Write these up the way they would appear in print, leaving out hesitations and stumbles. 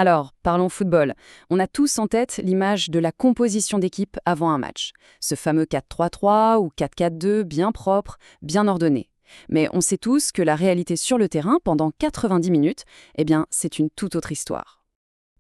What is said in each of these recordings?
Alors, parlons football. On a tous en tête l'image de la composition d'équipe avant un match. Ce fameux 4-3-3 ou 4-4-2 bien propre, bien ordonné. Mais on sait tous que la réalité sur le terrain, pendant 90 minutes, c'est une toute autre histoire.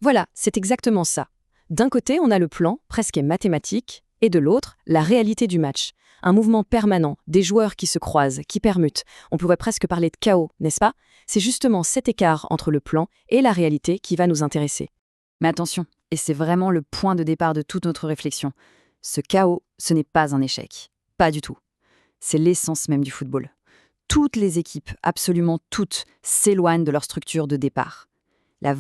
Voilà, c'est exactement ça. D'un côté, on a le plan, presque mathématique, et de l'autre, la réalité du match. Un mouvement permanent, des joueurs qui se croisent, qui permutent. On pourrait presque parler de chaos, n'est-ce pas? C'est justement cet écart entre le plan et la réalité qui va nous intéresser. Mais attention, et c'est vraiment le point de départ de toute notre réflexion, ce chaos, ce n'est pas un échec. Pas du tout. C'est l'essence même du football. Toutes les équipes, absolument toutes, s'éloignent de leur structure de départ. La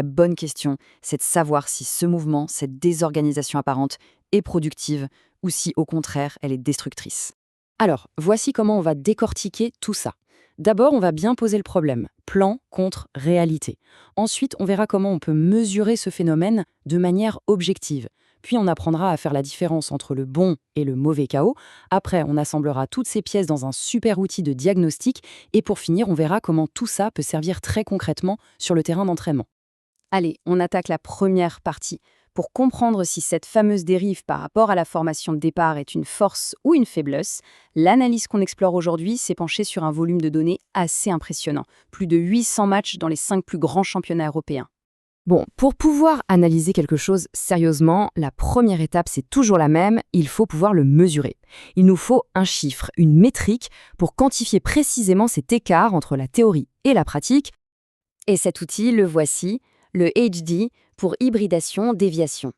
bonne question, c'est de savoir si ce mouvement, cette désorganisation apparente, est productive ou si, au contraire, elle est destructrice. Alors, voici comment on va décortiquer tout ça. D'abord, on va bien poser le problème, plan contre réalité. Ensuite, on verra comment on peut mesurer ce phénomène de manière objective. Puis on apprendra à faire la différence entre le bon et le mauvais chaos. Après, on assemblera toutes ces pièces dans un super outil de diagnostic. Et pour finir, on verra comment tout ça peut servir très concrètement sur le terrain d'entraînement. Allez, on attaque la première partie. Pour comprendre si cette fameuse dérive par rapport à la formation de départ est une force ou une faiblesse, l'analyse qu'on explore aujourd'hui s'est penchée sur un volume de données assez impressionnant. Plus de 800 matchs dans les 5 plus grands championnats européens. Bon, pour pouvoir analyser quelque chose sérieusement, la première étape, c'est toujours la même, il faut pouvoir le mesurer. Il nous faut un chiffre, une métrique, pour quantifier précisément cet écart entre la théorie et la pratique. Et cet outil, le voici, le HD pour hybridation-déviation.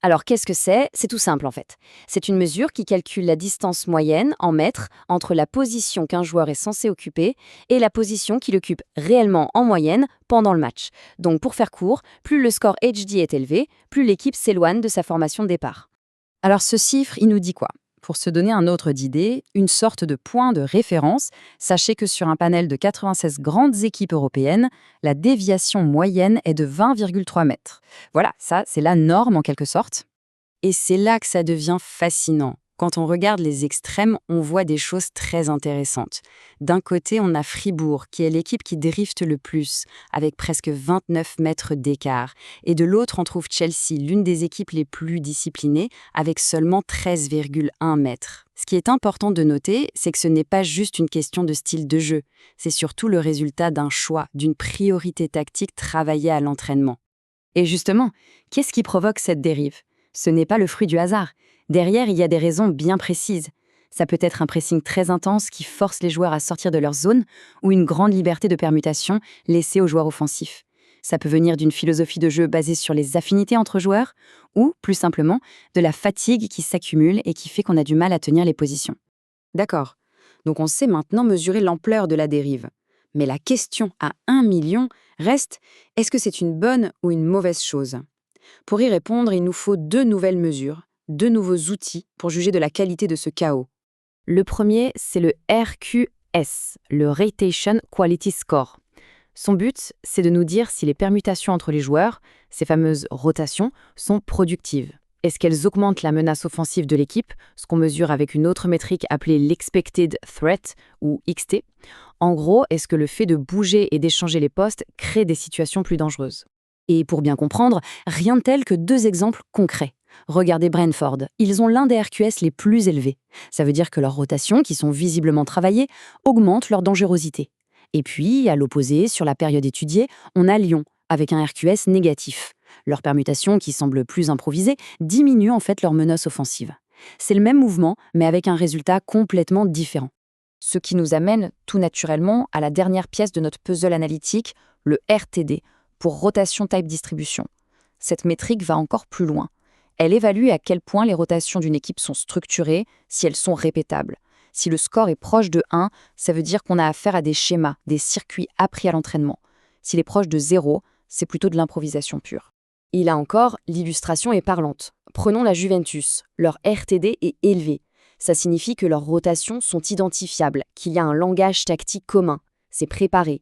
Alors qu'est-ce que c'est? C'est tout simple en fait. C'est une mesure qui calcule la distance moyenne en mètres entre la position qu'un joueur est censé occuper et la position qu'il occupe réellement en moyenne pendant le match. Donc pour faire court, plus le score HD est élevé, plus l'équipe s'éloigne de sa formation de départ. Alors ce chiffre, il nous dit quoi? Pour se donner un ordre d'idée, une sorte de point de référence, sachez que sur un panel de 96 grandes équipes européennes, la déviation moyenne est de 20,3 mètres. Voilà, ça, c'est la norme en quelque sorte. Et c'est là que ça devient fascinant. Quand on regarde les extrêmes, on voit des choses très intéressantes. D'un côté, on a Fribourg, qui est l'équipe qui drifte le plus, avec presque 29 mètres d'écart. Et de l'autre, on trouve Chelsea, l'une des équipes les plus disciplinées, avec seulement 13,1 mètres. Ce qui est important de noter, c'est que ce n'est pas juste une question de style de jeu. C'est surtout le résultat d'un choix, d'une priorité tactique travaillée à l'entraînement. Et justement, qu'est-ce qui provoque cette dérive? Ce n'est pas le fruit du hasard. Derrière, il y a des raisons bien précises. Ça peut être un pressing très intense qui force les joueurs à sortir de leur zone ou une grande liberté de permutation laissée aux joueurs offensifs. Ça peut venir d'une philosophie de jeu basée sur les affinités entre joueurs ou, plus simplement, de la fatigue qui s'accumule et qui fait qu'on a du mal à tenir les positions. D'accord. Donc on sait maintenant mesurer l'ampleur de la dérive. Mais la question à 1 million reste, est-ce que c'est une bonne ou une mauvaise chose? Pour y répondre, il nous faut 2 nouvelles mesures, 2 nouveaux outils pour juger de la qualité de ce chaos. Le premier, c'est le RQS, le Rotation Quality Score. Son but, c'est de nous dire si les permutations entre les joueurs, ces fameuses rotations, sont productives. Est-ce qu'elles augmentent la menace offensive de l'équipe, ce qu'on mesure avec une autre métrique appelée l'Expected Threat, ou XT? En gros, est-ce que le fait de bouger et d'échanger les postes crée des situations plus dangereuses? Et pour bien comprendre, rien de tel que 2 exemples concrets. Regardez Brentford, ils ont l'un des RQS les plus élevés. Ça veut dire que leurs rotations, qui sont visiblement travaillées, augmentent leur dangerosité. Et puis, à l'opposé, sur la période étudiée, on a Lyon, avec un RQS négatif. Leurs permutations, qui semblent plus improvisées, diminuent en fait leur menace offensive. C'est le même mouvement, mais avec un résultat complètement différent. Ce qui nous amène tout naturellement à la dernière pièce de notre puzzle analytique, le RTD, pour Rotation Type Distribution. Cette métrique va encore plus loin. Elle évalue à quel point les rotations d'une équipe sont structurées, si elles sont répétables. Si le score est proche de 1, ça veut dire qu'on a affaire à des schémas, des circuits appris à l'entraînement. S'il est proche de 0, c'est plutôt de l'improvisation pure. Et là encore, l'illustration est parlante. Prenons la Juventus. Leur RTD est élevé. Ça signifie que leurs rotations sont identifiables, qu'il y a un langage tactique commun. C'est préparé.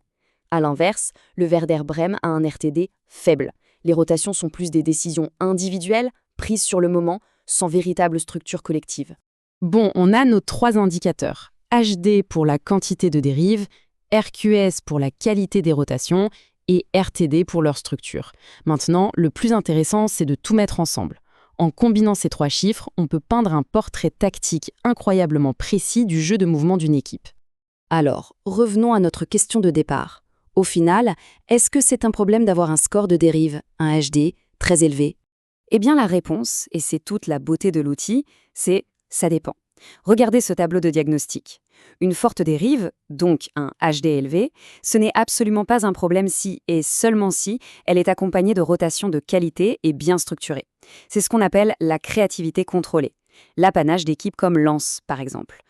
À l'inverse, le Werder Brême a un RTD faible. Les rotations sont plus des décisions individuelles, prises sur le moment, sans véritable structure collective. Bon, on a nos 3 indicateurs. HD pour la quantité de dérive, RQS pour la qualité des rotations et RTD pour leur structure. Maintenant, le plus intéressant, c'est de tout mettre ensemble. En combinant ces 3 chiffres, on peut peindre un portrait tactique incroyablement précis du jeu de mouvement d'une équipe. Alors, revenons à notre question de départ. Au final, est-ce que c'est un problème d'avoir un score de dérive, un HD, très élevé? Eh bien la réponse, et c'est toute la beauté de l'outil, c'est ça dépend. Regardez ce tableau de diagnostic. Une forte dérive, donc un HD élevé, ce n'est absolument pas un problème si, et seulement si, elle est accompagnée de rotations de qualité et bien structurées. C'est ce qu'on appelle la créativité contrôlée, l'apanage d'équipes comme Lens, par exemple.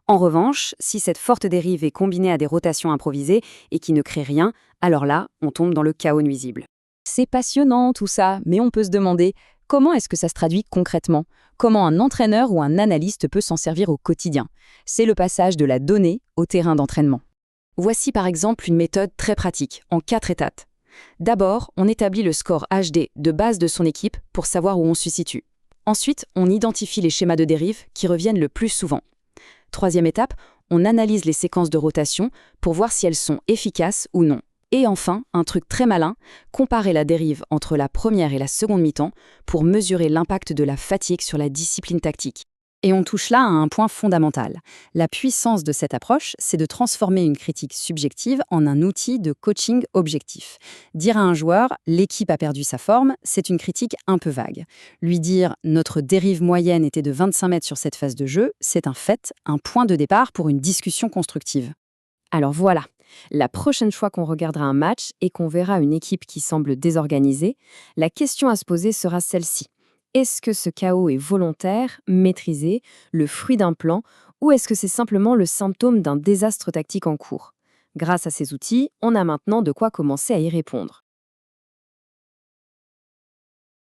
En revanche, si cette forte dérive est combinée à des rotations improvisées et qui ne créent rien, alors là, on tombe dans le chaos nuisible. C'est passionnant tout ça, mais on peut se demander comment est-ce que ça se traduit concrètement? Comment un entraîneur ou un analyste peut s'en servir au quotidien? C'est le passage de la donnée au terrain d'entraînement. Voici par exemple une méthode très pratique, en 4 étapes. D'abord, on établit le score HD de base de son équipe pour savoir où on se situe. Ensuite, on identifie les schémas de dérive qui reviennent le plus souvent. Troisième étape, on analyse les séquences de rotation pour voir si elles sont efficaces ou non. Et enfin, un truc très malin, comparer la dérive entre la première et la seconde mi-temps pour mesurer l'impact de la fatigue sur la discipline tactique. Et on touche là à un point fondamental. La puissance de cette approche, c'est de transformer une critique subjective en un outil de coaching objectif. Dire à un joueur « l'équipe a perdu sa forme », c'est une critique un peu vague. Lui dire « notre dérive moyenne était de 25 mètres sur cette phase de jeu », c'est un fait, un point de départ pour une discussion constructive. Alors voilà, la prochaine fois qu'on regardera un match et qu'on verra une équipe qui semble désorganisée, la question à se poser sera celle-ci. Est-ce que ce chaos est volontaire, maîtrisé, le fruit d'un plan, ou est-ce que c'est simplement le symptôme d'un désastre tactique en cours? Grâce à ces outils, on a maintenant de quoi commencer à y répondre.